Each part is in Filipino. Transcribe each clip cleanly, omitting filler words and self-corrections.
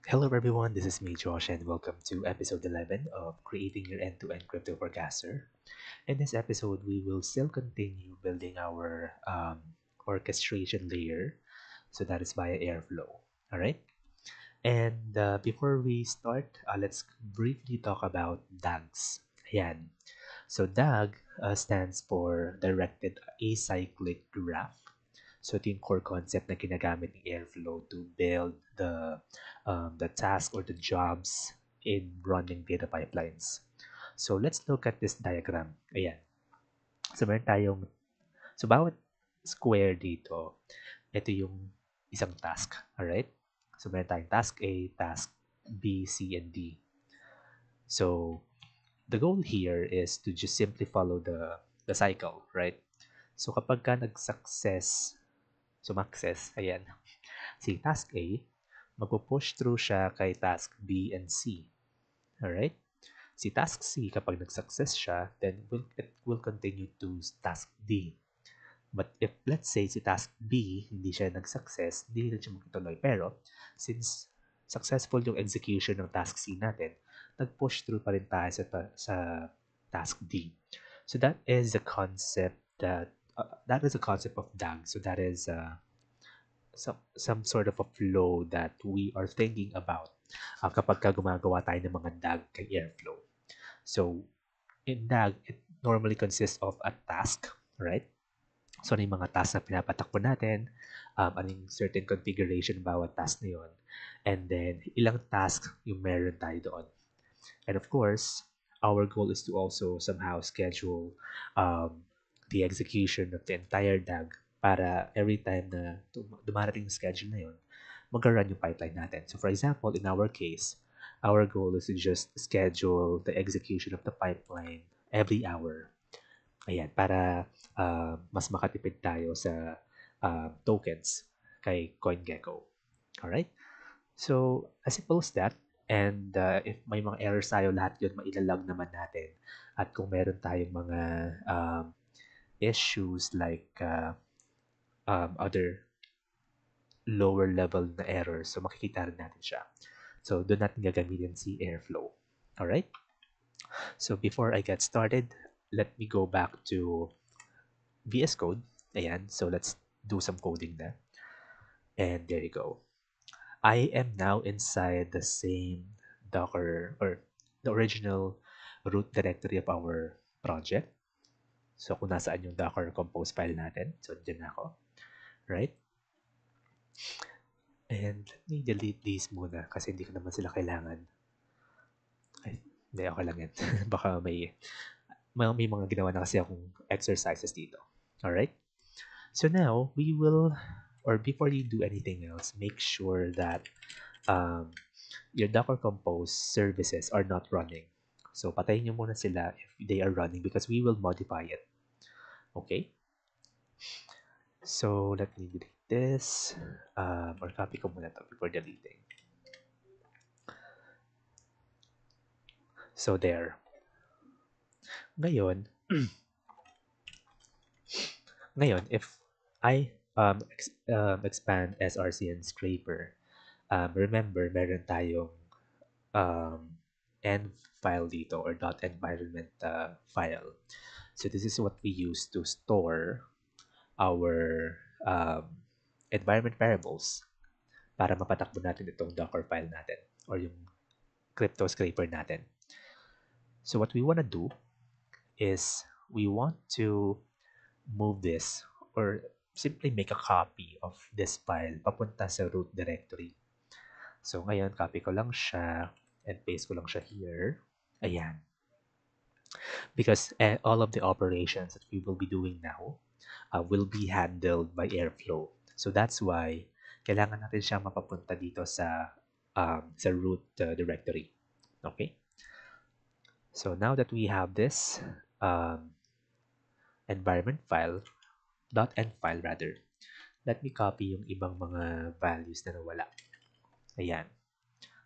Hello everyone, this is me Josh and welcome to episode 11 of Creating Your End-to-End Crypto Forecaster. In this episode, we will still continue building our orchestration layer. So that is via Airflow. All right. And before we start, let's briefly talk about DAGs. Ayan. So DAG stands for Directed Acyclic Graph. So ito yung core concept na ginagamit ng Airflow to build the task or the jobs in running data pipelines. So let's look at this diagram. Ayan. So meron tayong, so bawat square dito, ito yung isang task. Alright? So meron tayong task A, task B, C, and D. So the goal here is to just simply follow the cycle, right? So kapag ka nag-success, sumakses, ayan, si task A, magpo-push through siya kay task B and C. Alright? Si task C, kapag nag-success siya, then it will continue to task D. But if, let's say, si task B, hindi siya nag-success, hindi rin siya magtutuloy. Pero, since successful yung execution ng task C natin, nag-push through pa rin tayo sa task D. So that is the concept that is a concept of DAG. So that is some sort of a flow that we are thinking about kapag gumagawa tayo ng mga DAG kay Airflow. So in DAG, it normally consists of a task, right? So ano yung mga task na pinapatakbo natin, ano yung certain configuration bawat task na yun, and then ilang task yung meron tayo doon. And of course, our goal is to also somehow schedule the execution of the entire DAG para every time na dumarating yung schedule na yun, mag-run yung pipeline natin. So for example, in our case, our goal is to just schedule the execution of the pipeline every hour. Ayan, para mas makatipid tayo sa tokens kay CoinGecko. Alright? So, as simple as that. And if may mga errors tayo, lahat yun mailalag naman natin. At kung meron tayong mga issues like other lower level na errors, so makikita rin natin siya. So, doon natin gagamitin si Airflow. Alright? So, before I get started, let me go back to VS Code. Ayan. So, let's do some coding na. And there you go. I am now inside the same Docker or the original root directory of our project. So, kung nasaan yung Docker compose file natin. So, dyan ako. Right? And let me delete these muna kasi hindi ko naman sila kailangan. Ay, hindi, okay lang yan. Baka may mga ginawa na kasi akong exercises dito. Alright? So now, we will, or before you do anything else, make sure that your Docker Compose services are not running. So, patayin nyo muna sila if they are running because we will modify it. Okay? So, let me delete this. Or copy ko muna to before deleting. So, there. Ngayon, if I expand SRC and Scraper, remember, meron tayong env file dito or .environment file. So this is what we use to store our environment variables para mapatakbo natin itong Docker file natin or yung crypto scraper natin. So what we want to do is we want to move this or simply make a copy of this file papunta sa root directory. So ngayon, copy ko lang siya and paste ko lang siya here. Ayan. Because all of the operations that we will be doing now will be handled by Airflow. So that's why kailangan natin siyang mapapunta dito sa root directory. Okay? So now that we have this environment file, .env file rather, let me copy yung ibang mga values na nawala. Ayan.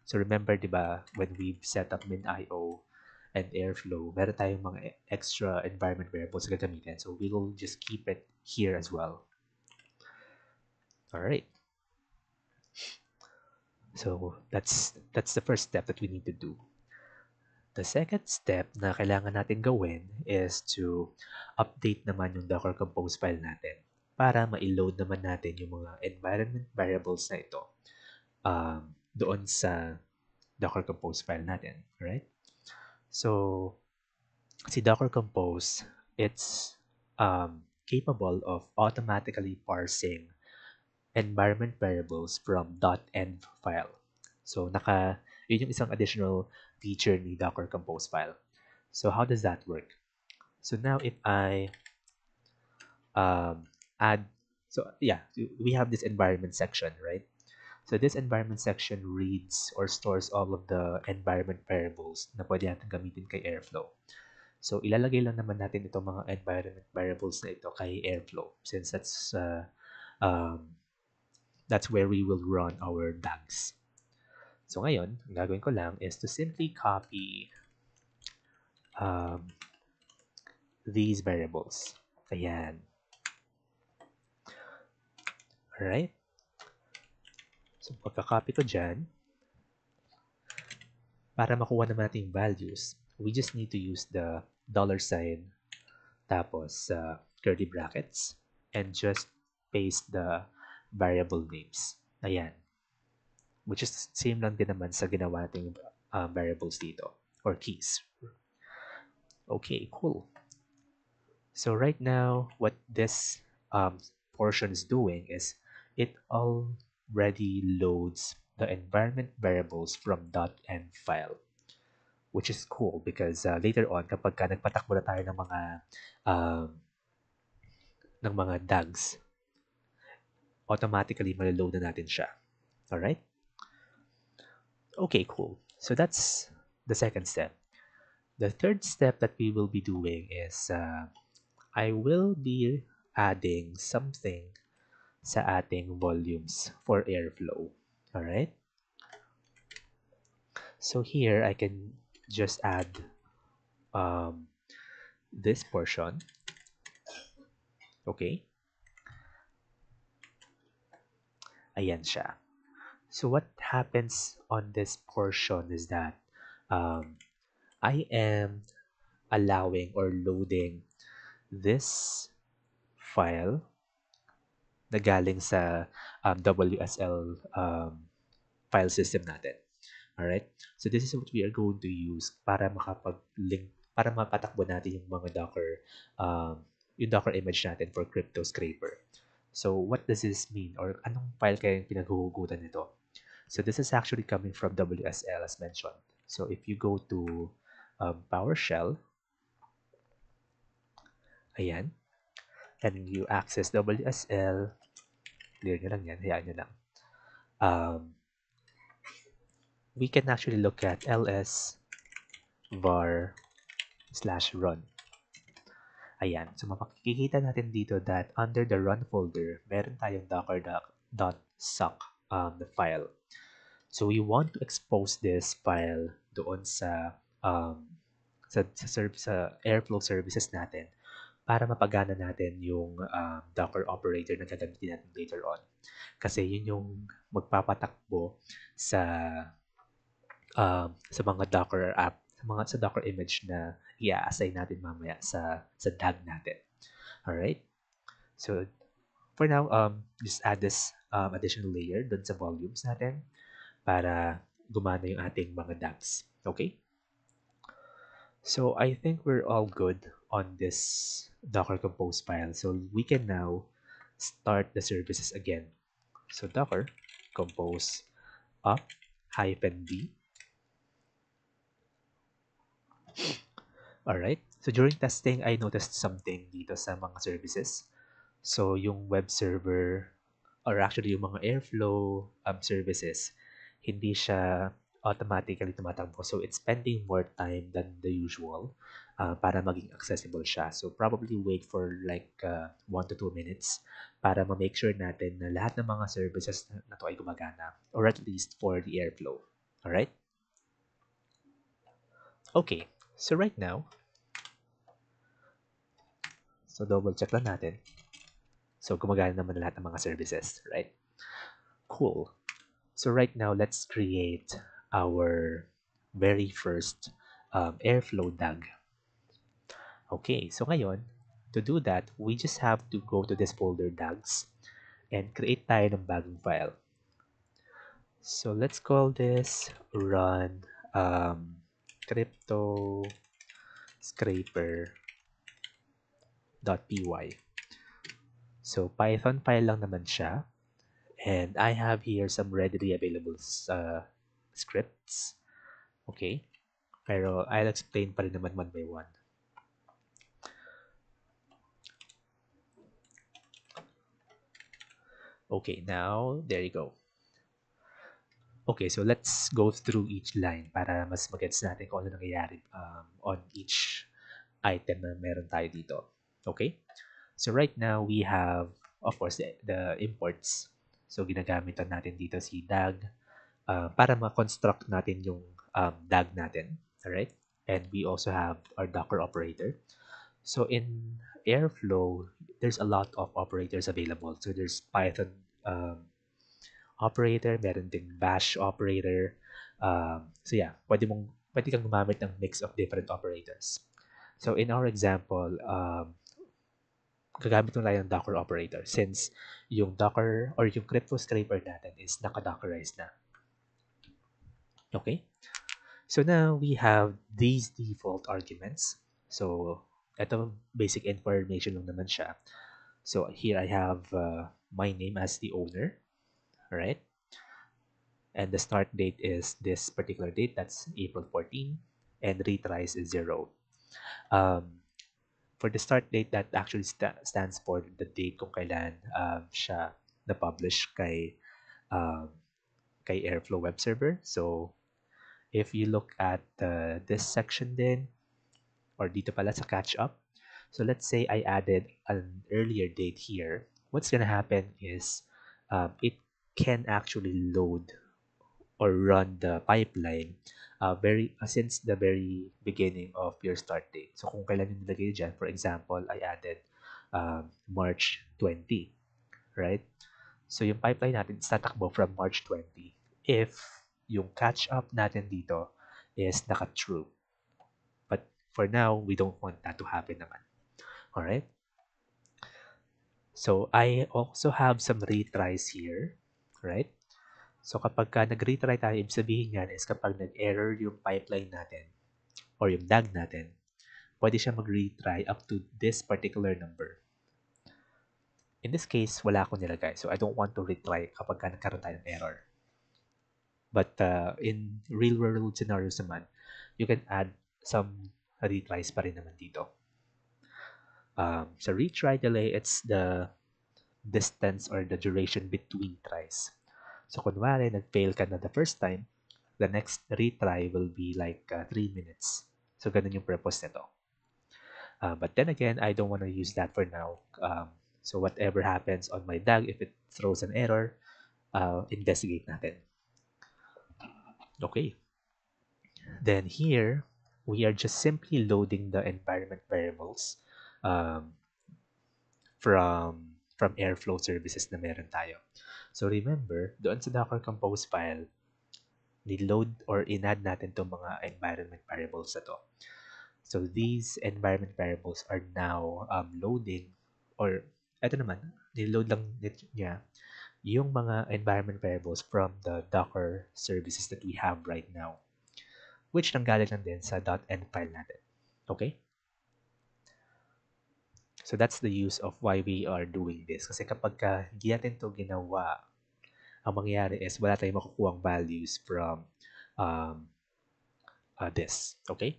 So remember, di ba, when we set up MinIO and Airflow, meron tayong mga extra environment variables na gagamitin. So we will just keep it here as well. All right. So that's the first step that we need to do. The second step na kailangan natin gawin is to update naman yung Docker Compose file natin para ma-load naman natin yung mga environment variables na ito doon sa Docker Compose file natin. Right? So, si Docker Compose, it's capable of automatically parsing environment variables from .env file. So, yun yung isang additional feature ni Docker Compose file. So, how does that work? So now if I add, so yeah, we have this environment section, right? So this environment section reads or stores all of the environment variables na pwede natin gamitin kay Airflow. So ilalagay lang naman natin itong mga environment variables na ito kay Airflow since um, that's where we will run our DAGs. So ngayon, ang gagawin ko lang is to simply copy um, these variables. Ayan. Alright? So pagka-copy ko dyan, para makuha naman natin yung values, we just need to use the $sign tapos curly brackets and just paste the variable names. Ayan. Which is same lang din naman sa ginawa nating variables dito or keys. Okay, cool. So right now, what this portion is doing is it already loads the environment variables from .env file, which is cool because later on, kapag nagpatakbo na tayo um, ng mga DAGs, automatically maliload na natin siya. Alright? Okay, cool. So that's the second step. The third step that we will be doing is I will be adding something sa ating volumes for airflow. Alright? So here, I can just add um, this portion. Okay? Ayan siya. So what happens on this portion is that um, I am allowing or loading this file na galing sa WSL file system natin. Alright? So this is what we are going to use para makapag-link, para mapatakbo natin yung Docker image natin for Crypto Scraper. So what does this mean? Or anong file kaya yung pinaghuhugutan nito? So this is actually coming from WSL as mentioned. So if you go to PowerShell, ayan, and you access WSL, clear nyo lang yan, hayaan nyo lang. We can actually look at ls var/run. Ayan, so makikita natin dito that under the run folder, meron tayong docker.sock file. So we want to expose this file doon sa Airflow services natin para mapagana natin yung Docker operator na gagamitin natin later on. Kasi yun yung magpapatakbo sa mga Docker app, sa Docker image na i-assign natin mamaya sa DAG natin. Alright? So, for now, just add this additional layer dun sa volumes natin para gumana yung ating mga DAGs. Okay? So, I think we're all good on this Docker Compose file. So, we can now start the services again. So, Docker Compose up -d. Alright. So during testing, I noticed something dito sa mga services. So yung web server or actually yung mga Airflow services, hindi siya automatically tumatakbo. So it's spending more time than the usual para maging accessible siya. So probably wait for like 1 to 2 minutes para ma-make sure natin na lahat ng mga services na to ay gumagana or at least for the Airflow. Alright? Okay. So right now, so double check lang natin. So gumagana naman lahat ng mga services, right? Cool. So right now, let's create our very first Airflow DAG. Okay, so ngayon, to do that, we just have to go to this folder DAGs and create tayo ng bagong file. So let's call this run crypto scraper.py. So Python file lang naman siya. And I have here some readily available scripts. Okay. Pero I'll explain pa rin naman one by one. Okay, now, there you go. Okay, so let's go through each line para mas magets natin kung ano nangyayari on each item na meron tayo dito. Okay? So right now, we have, of course, the imports. So ginagamit natin dito si DAG para ma-construct natin yung DAG natin. Alright? And we also have our Docker operator. So in Airflow, there's a lot of operators available. So there's Python operator, meron ding bash operator. So yeah, pwede kang gumamit ng mix of different operators. So in our example, gagamit mo lang yung Docker operator since yung Docker or yung crypto scraper natin is naka-Dockerized na. Okay? So now we have these default arguments. So ito basic information lang naman siya. So here I have my name as the owner, right? And the start date is this particular date, that's April 14, and retries is 0. For the start date, that actually stands for the date kung kailan siya na-publish um, kay Airflow web server. So if you look at this section din, or dito pala sa catch up, so let's say I added an earlier date here. What's gonna happen is it can actually load or run the pipeline since the very beginning of your start date. So kung kailan yung nilagay dyan, for example, I added March 20, right? So yung pipeline natin is tatakbo from March 20 if yung catch up natin dito is naka-true. But for now, we don't want that to happen naman. Alright? So I also have some retries here, right? So kapag nag-retry tayo, ibig sabihin yan is kapag nag-error yung pipeline natin or yung DAG natin, pwede siya mag-retry up to this particular number. In this case, wala akong nilagay. So I don't want to retry kapag nagkaroon tayo ng error. But in real-world scenarios naman, you can add some retries pa rin naman dito. So retry delay, it's the distance or the duration between tries. So kunwari, nag-fail ka na the first time, the next retry will be like 3 minutes. So ganun yung purpose nito. But then again, I don't want to use that for now. So whatever happens on my DAG, if it throws an error, investigate natin. Okay. Then here, we are just simply loading the environment variables um, from Airflow services na meron tayo. So remember, doon sa Docker Compose file, niload or inad natin itong mga environment variables na to. So these environment variables are now loading, or eto naman, niload lang niya yung mga environment variables from the Docker services that we have right now, which nanggaling lang din sa .env file natin. Okay? So that's the use of why we are doing this. Kasi kapag hindi natin ito ginawa, ang mangyayari is wala tayong makukuhang values from this. Okay?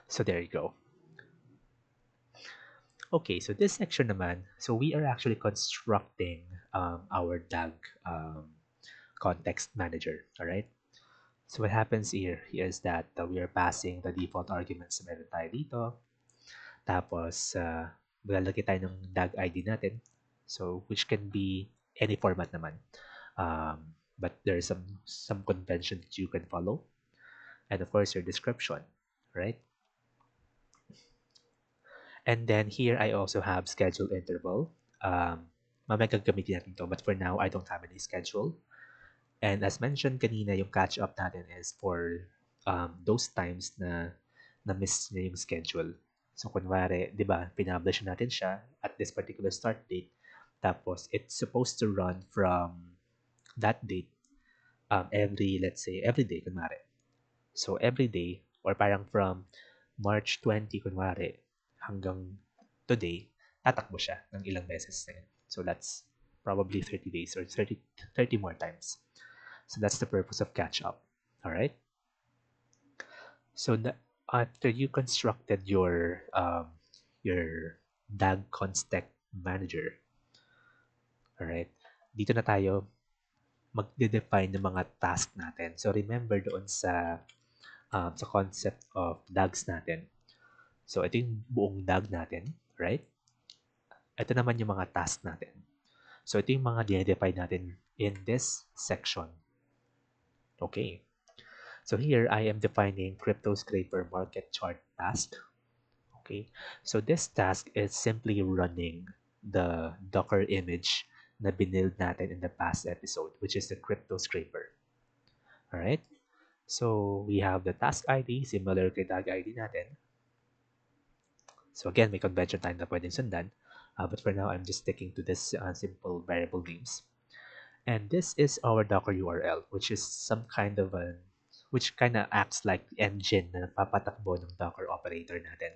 So there you go. Okay, so this section naman, so we are actually constructing our DAG context manager. All right? So what happens here is that we are passing the default arguments na meron tayo dito. Tapos, maglalagay tayo ng DAG ID natin. So, which can be any format naman. But there is some convention that you can follow. And of course, your description, right? And then here I also have schedule interval. mamaya gagamitin natin to. But for now, I don't have any schedule. And as mentioned kanina, yung catch up natin is for those times na na-miss niya yung schedule. So, kunwari, di ba, pinablish natin siya at this particular start date. Tapos, it's supposed to run from that date let's say, every day, kunwari. So, every day, or parang from March 20, kunwari, hanggang today, tatakbo siya ng ilang beses na yun. So, that's probably 30 days or 30 more times. So that's the purpose of catch up. All right. So after you constructed your DAG context manager, all right, dito na tayo magde-define ng mga task natin. So remember doon sa concept of DAGs natin. So ito yung buong DAG natin, right? Ito naman yung mga task natin. So ito yung mga dinedefine natin in this section. Okay. So here I am defining Crypto Scraper market chart task. Okay, so this task is simply running the Docker image na binild natin in the past episode, which is the Crypto Scraper. All right. So we have the task ID similar kay tag ID natin. So again, may convention time na pwedeng sundan. But for now, I'm just sticking to this simple variable names. And this is our Docker URL, which is which kind of acts like the engine na nagpapatakbo ng Docker operator natin.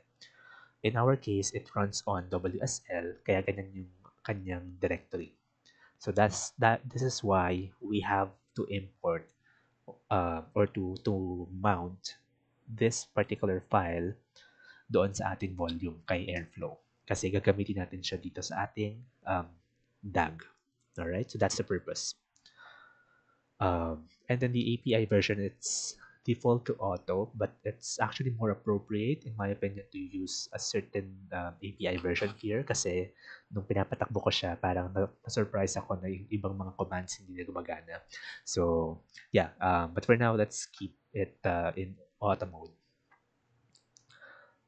In our case, it runs on WSL, kaya ganyan yung kanyang directory. So this is why we have to import or to mount this particular file doon sa ating volume kay Airflow. Kasi gagamitin natin siya dito sa ating DAG. Alright, so that's the purpose. And then the API version, it's default to auto, but it's actually more appropriate, in my opinion, to use a certain API version here kasi nung pinapatakbo ko siya, parang na-surprise ako na yung ibang mga commands hindi na gumagana. So, yeah. But for now, let's keep it in auto mode.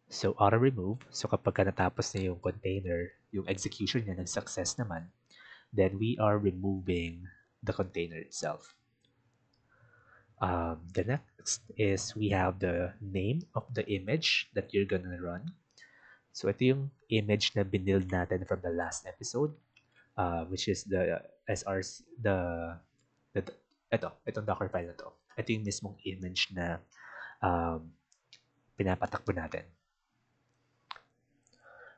So, auto remove. So, kapag natapos na yung container, yung execution niya nag-success naman, then we are removing the container itself. The next is we have the name of the image that you're gonna run. So ito yung image na binild natin from the last episode, which is the SRC, itong Docker file na to. Ito yung mismong image na pinapatakbo natin.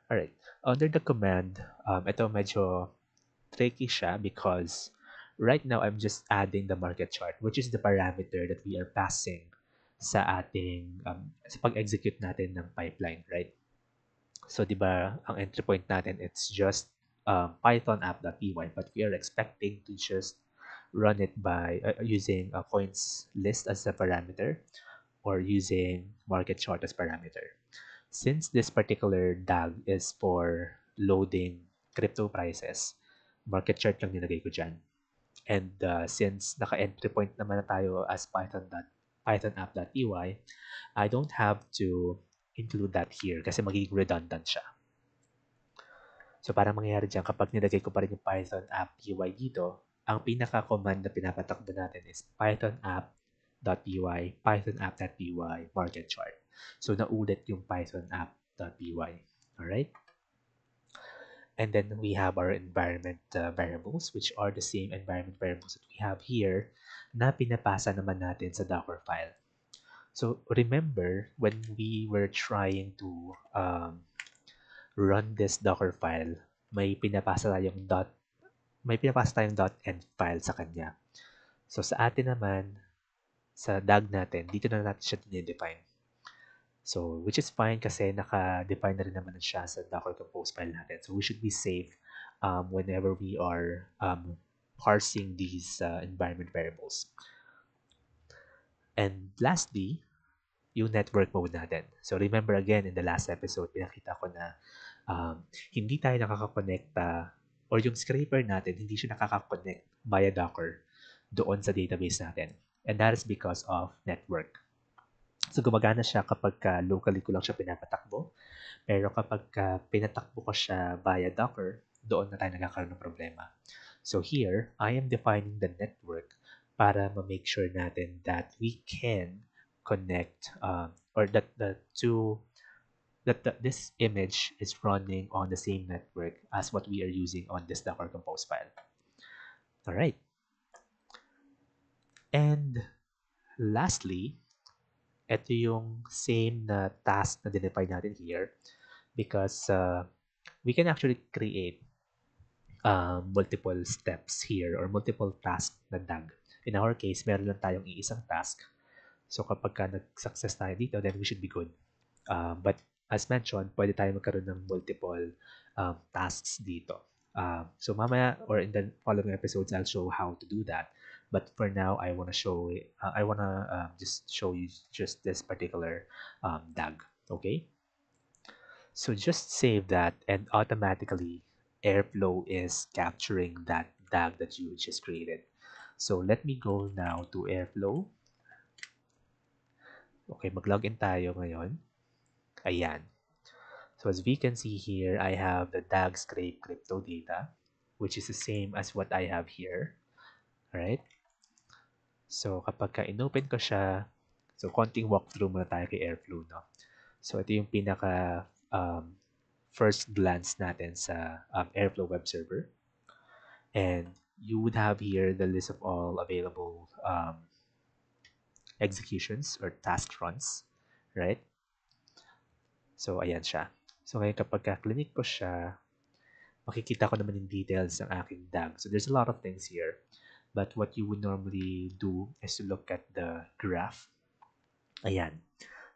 Alright, under the command, ito medyo tricky siya because right now I'm just adding the market chart, which is the parameter that we are passing sa ating sa pag-execute natin ng pipeline, right? So, di ba, ang entry point natin, it's just python app.py, but we are expecting to just run it by using a coins list as a parameter or using market chart as parameter. Since this particular DAG is for loading crypto prices, market chart lang nilagay ko dyan. And since naka-entry point naman na tayo as python.app.py, I don't have to include that here kasi magiging redundant siya. So para mangyayari dyan, kapag nilagay ko pa rin yung python app.py dito, ang pinaka-command na pinapatakbo natin is python app.py, python app.py, market chart. So naulit yung python app.py. Alright? And then we have our environment variables, which are the same environment variables that we have here na pinapasa naman natin sa Docker file. So remember when we were trying to run this Docker file, may pinapasa tayong .env file sa kanya. So sa atin naman, sa DAG natin, dito na natin siya dinedefine. So, which is fine kasi naka-define na rin naman siya sa Docker Compose file natin. So, we should be safe whenever we are parsing these environment variables. And lastly, yung network mode natin. So, remember again, in the last episode, pinakita ko na hindi tayo nakakakonekta or yung scraper natin, hindi siya nakakakonect via Docker doon sa database natin. And that is because of network. So, gumagana siya kapag locally ko lang siya pinapatakbo. Pero kapag pinatakbo ko siya via Docker, doon na tayo nagkakaroon ng problema. So here, I am defining the network para ma-make sure natin that we can connect or that the two this image is running on the same network as what we are using on this Docker Compose file. All right. And lastly, ito yung same na task na dinefine natin here because we can actually create multiple steps here or multiple tasks na DAG. In our case, meron lang tayong iisang task. So kapag ka nag-success tayo dito, then we should be good. But as mentioned, pwede tayo magkaroon ng multiple tasks dito. So mamaya or in the following episodes, I'll show how to do that. But for now, I want to show just show you just this particular DAG. Okay. So just save that and automatically Airflow is capturing that DAG that you just created. So let me go now to Airflow. Okay, mag-login tayo ngayon. Ayan. So as we can see here, I have the DAG scrape crypto data, which is the same as what I have here. Alright? So kapag ka inopen ko siya, so konting walkthrough muna tayo kay Airflow, no? So ito yung pinaka first glance natin sa Airflow web server. And you would have here the list of all available executions or task runs, right? So ayan siya. So ngayon kapag ka-clinic ko siya, makikita ko naman yung details ng aking DAG. So there's a lot of things here. But what you would normally do is to look at the graph. Ayan.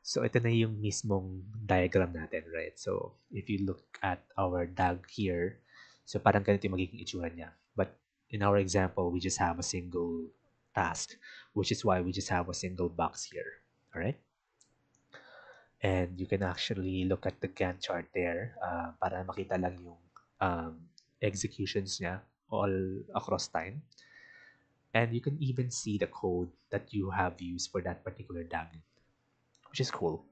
So ito na yung mismong diagram natin, right? So if you look at our DAG here, so parang ganito yung magiging itsura niya. But in our example, we just have a single task, which is why we just have a single box here. All right? And you can actually look at the Gantt chart there para makita lang yung executions niya all across time. And you can even see the code that you have used for that particular DAG, which is cool.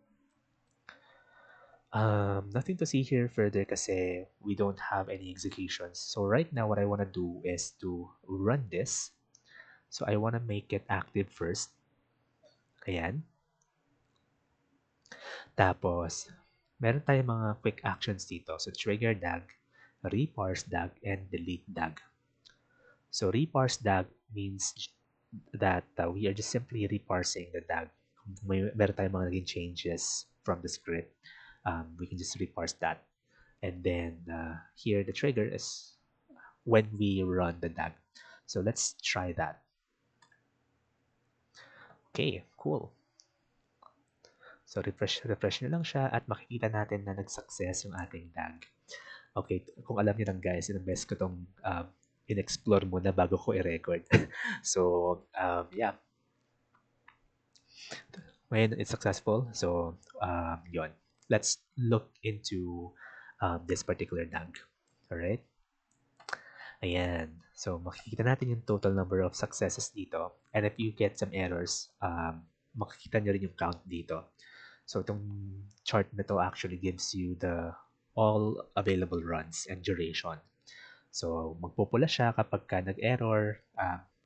Nothing to see here further kasi we don't have any executions. So right now what I want to do is to run this. So I want to make it active first. Ayan. Tapos, meron tayong mga quick actions dito. So trigger DAG, reparse DAG, and delete DAG. So reparse DAG means that we are just simply reparsing the DAG. Kung meron tayong mga naging changes from the script, we can just reparse that. And then here the trigger is when we run the DAG. So let's try that. Okay, cool. So refresh nyo lang siya at makikita natin na nag-success yung ating DAG. Okay, kung alam niyo lang guys, in-invest ko tong in-explore muna bago ko i-record. So, yeah. When it's successful, so yon. Let's look into this particular DAG. Alright? Ayan. So, makikita natin yung total number of successes dito. And if you get some errors, makikita nyo rin yung count dito. So, itong chart na to actually gives you the all available runs and duration. So, magpupula siya kapag ka nag-error,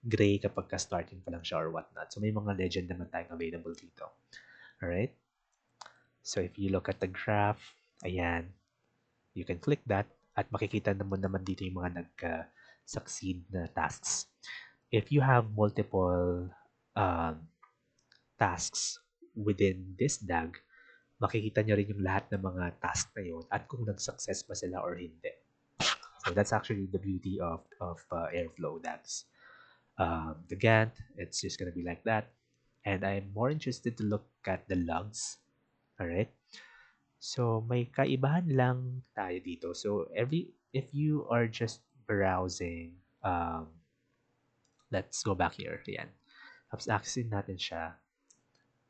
gray kapag ka starting pa lang siya or whatnot. So, may mga legend naman tayong available dito. Alright? So, if you look at the graph, ayan, you can click that at makikita naman dito yung mga nag-succeed na tasks. If you have multiple tasks within this DAG, makikita nyo rin yung lahat ng mga task na yun at kung nag-success ba sila or hindi. So that's actually the beauty of Airflow DAGs. The Gantt, it's just going to be like that. And I'm more interested to look at the logs. Alright? So may kaibahan lang tayo dito. So if you are just browsing, let's go back here. Ayan. Tapos access natin siya.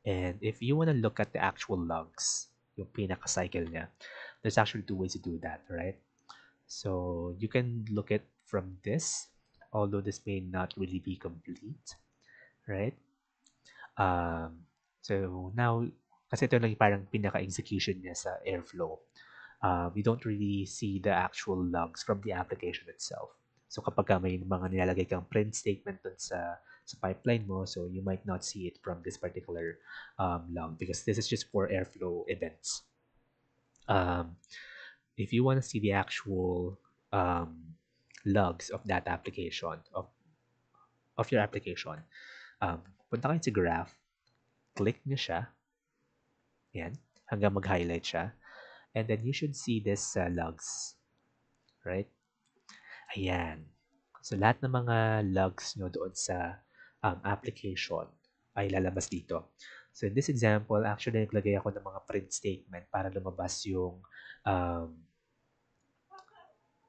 And if you want to look at the actual logs, yung pinaka-cycle niya, there's actually two ways to do that, right? So you can look at from this, although this may not really be complete, right? So now, kasi ito lang yung parang pinaka-execution niya sa Airflow. We don't really see the actual logs from the application itself. So kapag may mga nilalagay kang print statement dun sa pipeline mo, so you might not see it from this particular log because this is just for Airflow events. Um, if you want to see the actual logs of that application, of your application, um, punta kayo sa graph, click nyo siya, yan, hanggang mag-highlight siya, and then you should see this logs, right? Ayan. So, lahat ng mga logs nyo doon sa application ay lalabas dito. So, in this example, actually, naglagay ako ng mga print statement para lumabas um,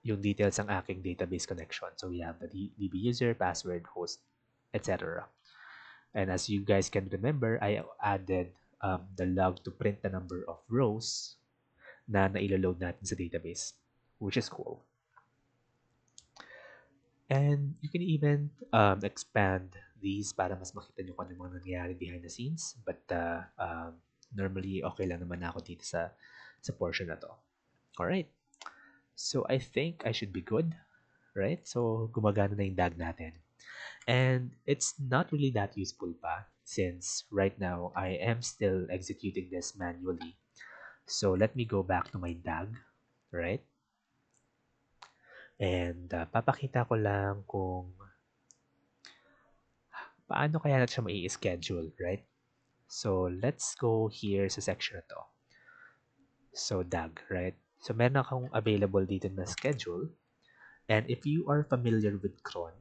yung details ng aking database connection. So, we have the DB user, password, host, etc. And as you guys can remember, I added the log to print the number of rows na nailoload natin sa database, which is cool. And you can even expand these para mas makita nyo kung ano mga nangyayari behind the scenes. But normally, okay lang naman ako dito sa portion na to. Alright. So, I think I should be good. Right? So, gumagana na yung DAG natin. And it's not really that useful pa since right now I am still executing this manually. So, let me go back to my DAG. Right? And papakita ko lang kung paano kaya natin siya mai-schedule, right? So, let's go here sa section na to. So, DAG, right? So, meron akong available dito na schedule. And if you are familiar with cron,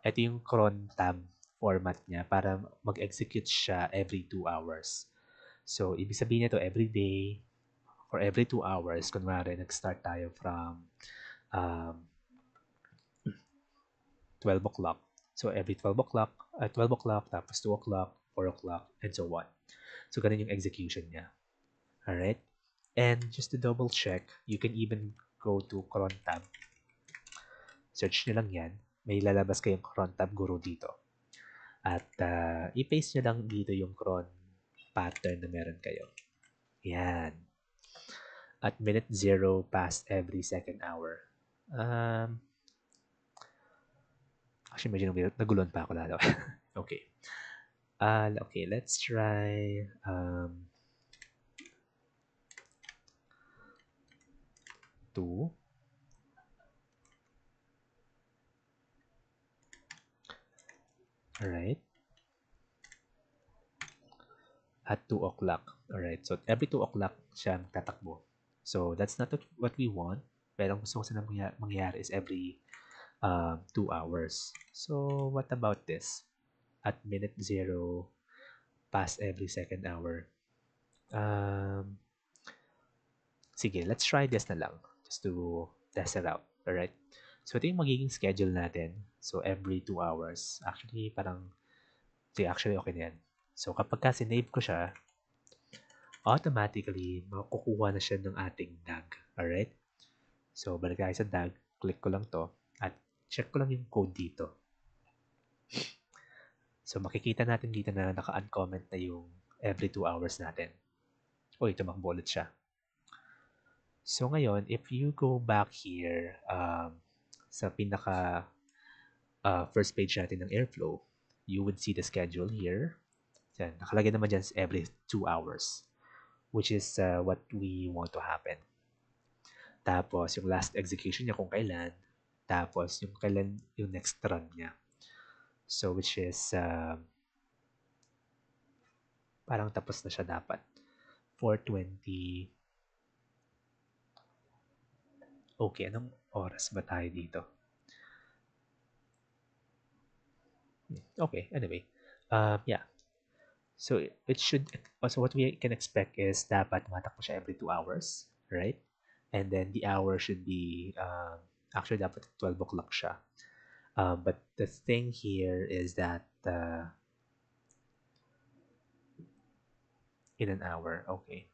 ito yung cron tab format niya para mag-execute siya every 2 hours. So, ibig sabihin nito every day or every 2 hours, kunwari, nag-start tayo from um, 12 o'clock. So, every 12 o'clock, 12 o'clock, tapos 2 o'clock, 4 o'clock, and so on. So, ganun yung execution niya. Alright? And just to double check, you can even go to cron tab. Search nyo lang yan. May lalabas kayong cron tab guru dito. At i-paste nyo lang dito yung cron pattern na meron kayo. Yan. At minute 0 past every second hour. Actually, medyo nagulon pa ako lalo. Okay. Okay, let's try 2. Alright. At 2 o'clock. Alright, so every 2 o'clock siyang tatakbo. So, that's not what we want. Pero ang gusto ko sana mangyari is every 2 hours. So, what about this? At minute 0 past every second hour. Sige, let's try this na lang just to test it out. Alright? So, ito yung magiging schedule natin. So, every 2 hours. Actually, actually, okay na yan. So, kapag ka sinave ko siya, automatically, makukuha na siya ng ating DAG. Alright? So, balik tayo sa DAG. Click ko lang to. At check ko lang yung code dito. So, makikita natin dito na naka-uncomment na yung every 2 hours natin. Uy, tumakbo ulit siya. So, ngayon, if you go back here sa pinaka first page natin ng Airflow, you would see the schedule here. Yan, nakalagay naman dyan every 2 hours, which is what we want to happen. Tapos, yung last execution niya kung kailan. Tapos, yung kailan yung next run niya. So, which is parang tapos na siya dapat. 4:20. Okay, anong oras ba tayo dito? Okay, anyway. Yeah. So, it should, also what we can expect is dapat matakbo siya every 2 hours, right? And then the hour should be, actually dapat 12 o'clock siya. But the thing here is that in an hour, okay.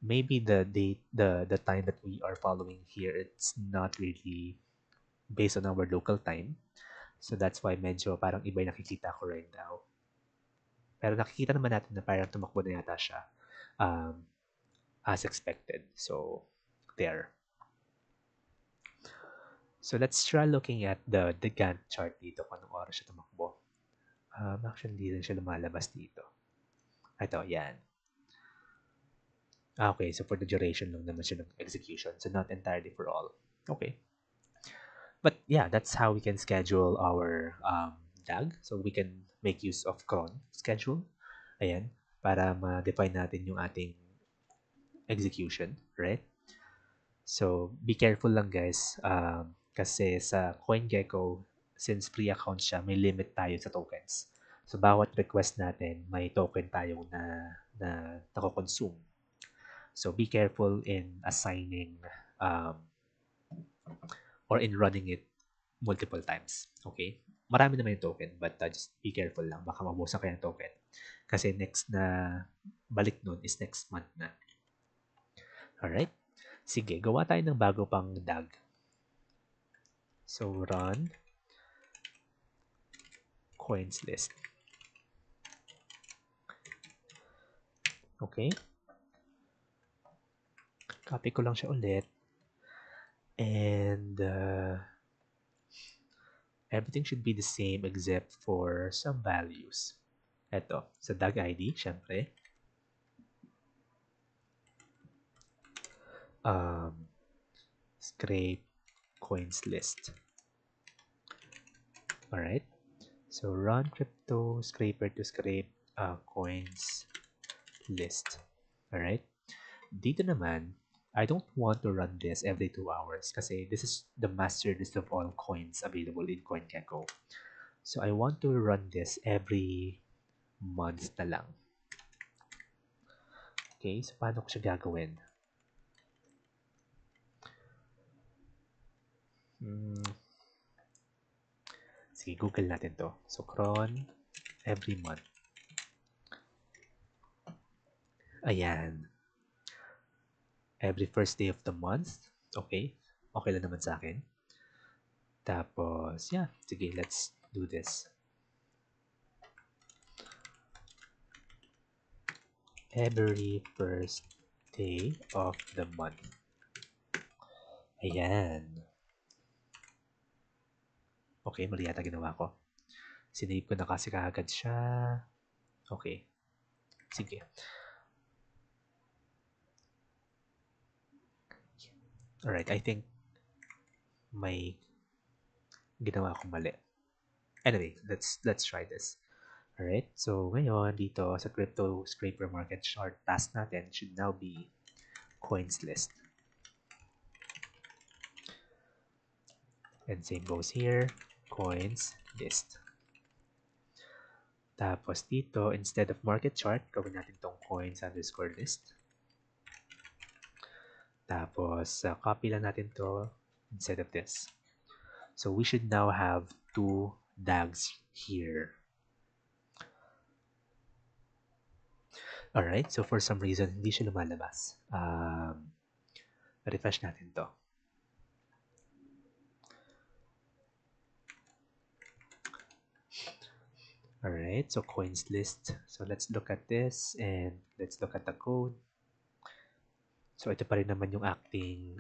Maybe the date, the time that we are following here, it's not really based on our local time. So that's why medyo parang iba yung nakikita ko right now. Pero nakikita naman natin na parang tumakbo na yata siya. as expected. So there. So let's try looking at the Gantt chart dito kung anong oras siya tumakbo. Actually, hindi rin siya lumalabas dito. Ito, yan. Okay, so for the duration lang naman siya ng execution. So not entirely for all. Okay. But yeah, that's how we can schedule our DAG. So we can make use of cron schedule. Ayan. Para ma-define natin yung ating execution, right? So be careful lang guys. Kasi sa CoinGecko, since free account siya, may limit tayo sa tokens. So bawat request natin, may token tayo na nako-consume. So be careful in assigning um, or in running it multiple times. Okay? Marami naman yung token, but just be careful lang. Baka mabusan kayo ng token. Kasi next na balik nun is next month na. Alright? Sige, gawa tayo ng bago pang DAG. So, run coins list. Okay? Copy ko lang siya ulit. And everything should be the same except for some values. Eto, sa DAG ID, syempre. Scrape coins list. Alright. So run crypto scraper to scrape coins list. Alright. Dito naman, I don't want to run this every 2 hours kasi this is the master list of all coins available in CoinGecko. So I want to run this every month na lang. Okay, so paano ko siya gagawin? Sige, Google natin to. So cron every month. Ayan. Every first day of the month. Okay. Okay lang naman sa akin. Tapos, yeah. Sige, let's do this. Every first day of the month. Ayan. Okay, mali yata ginawa ko. Sinave ko na kasi kaagad siya. Okay. Sige. Alright, I think may ginawa akong mali. Anyway, let's try this. Alright, so ngayon dito sa crypto scraper market chart task natin should now be coins list. And same goes here, coins list. Tapos dito, instead of market chart, gawin natin tong coins underscore list. Tapos, copy lang natin to instead of this. So we should now have 2 DAGs here. Alright, so for some reason, hindi siya lumalabas. Refresh natin to. Alright, so coins list. So let's look at this and let's look at the code. So ito pa rin naman yung acting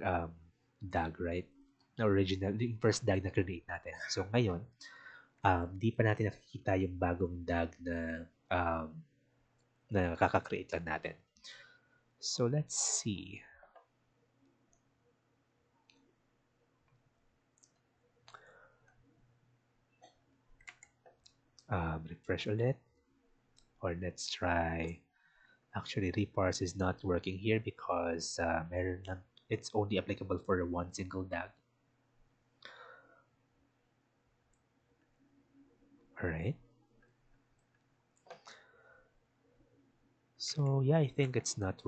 DAG, right? Na original, yung first DAG na create natin. So ngayon, di pa natin nakikita yung bagong DAG na kaka-create lang natin. So let's see. Refresh ulit. Or let's try. Actually, reparse is not working here because it's only applicable for one single DAG. Alright. So yeah, I think it's not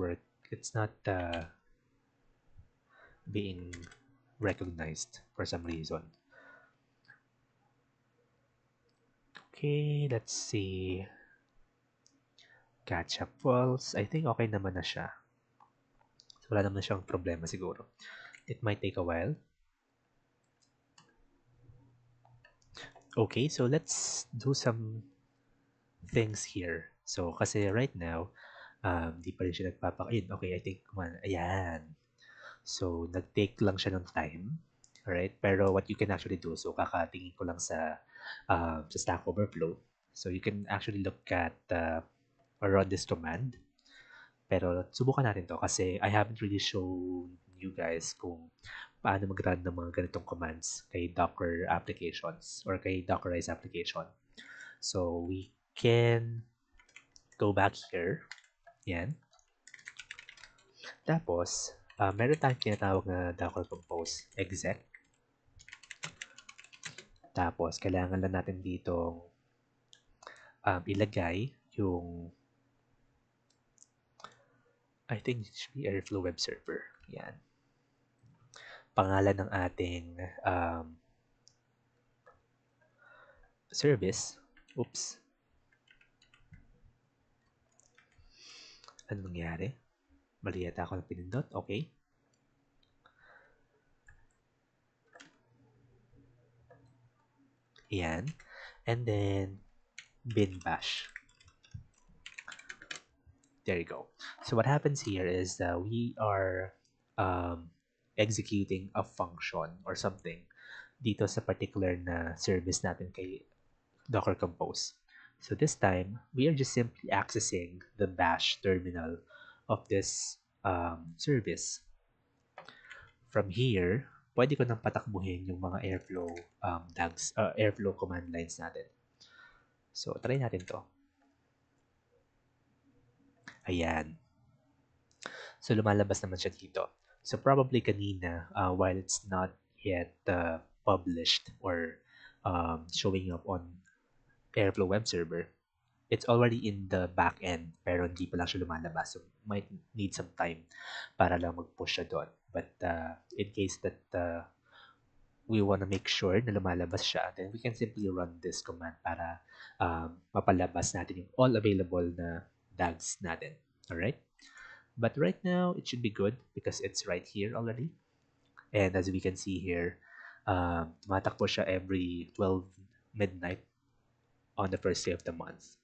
being recognized for some reason. Okay, let's see. Catch up false. I think okay naman na siya. So, wala naman siyang problema siguro. It might take a while. Okay, so let's do some things here. So, kasi right now, Di pa rin siya nagpapakain. Okay, I think, ayan. So, nag-take lang siya ng time. Alright? Pero what you can actually do, so kakatingin ko lang sa Stack Overflow. So, you can actually look at or run this command. Pero subukan natin to kasi I haven't really shown you guys kung paano mag-run ng mga ganitong commands kay Docker applications or kay Dockerized application. So, we can go back here. Yan. Tapos, meron tayong tinatawag na Docker Compose exec. Tapos, kailangan lang natin dito ilagay yung I think it should be Airflow Web Server. Yan. Pangalan ng ating service. Oops. Ano nangyari? Mali yata ako ng pinindot. Okay. Yan. And then, bin bash. There you go. So what happens here is that we are executing a function or something dito sa particular na service natin kay Docker Compose. So this time, we are just simply accessing the bash terminal of this service. From here, pwede ko nang patakbuhin yung mga Airflow command lines natin. So try natin to. Ayan. So, lumalabas naman siya dito. So, probably kanina, while it's not yet published or showing up on Airflow web server, it's already in the back end pero hindi pa lang siya lumalabas. So, might need some time para lang mag-push siya doon. But in case that we want to make sure na lumalabas siya, then we can simply run this command para mapalabas natin yung all available na DAGs natin. Alright? But right now, it should be good because it's right here already. And as we can see here, tumatakbo siya every 12 midnight on the first day of the month.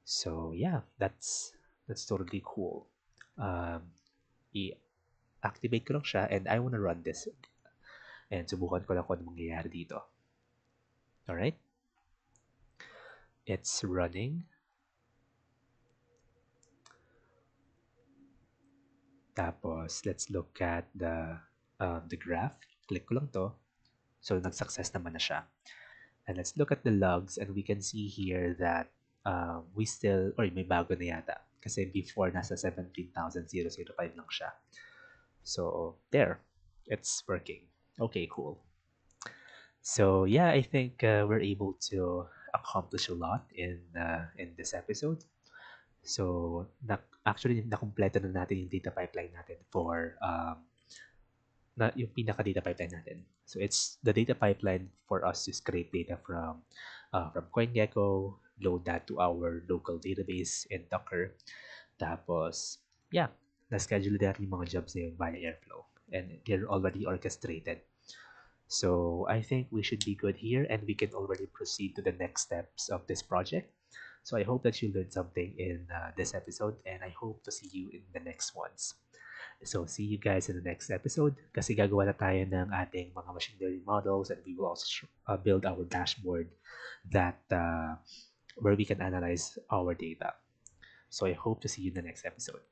So yeah, that's totally cool. I-activate ko lang siya and I want to run this. And subukan ko lang kung ano mangyayari dito. Alright? It's running. Tapos, let's look at the graph. Click ko lang to. So, nag-success naman na siya. And let's look at the logs and we can see here that we still, or may bago na yata. Kasi before, nasa 17,005 lang siya. So, there. It's working. Okay, cool. So, yeah, I think we're able to accomplish a lot in this episode. So, actually, nakumpleto na natin yung data pipeline natin for yung pinaka-data pipeline natin. So, it's the data pipeline for us to scrape data from CoinGecko, load that to our local database in Docker. Tapos, yeah, na-schedule natin yung mga jobs na yun via Airflow. And they're already orchestrated. So, I think we should be good here and we can already proceed to the next steps of this project. So, I hope that you learned something in this episode and I hope to see you in the next ones. So, see you guys in the next episode kasi gagawa na tayo ng ating mga machine learning models and we will also build our dashboard that where we can analyze our data. So, I hope to see you in the next episode.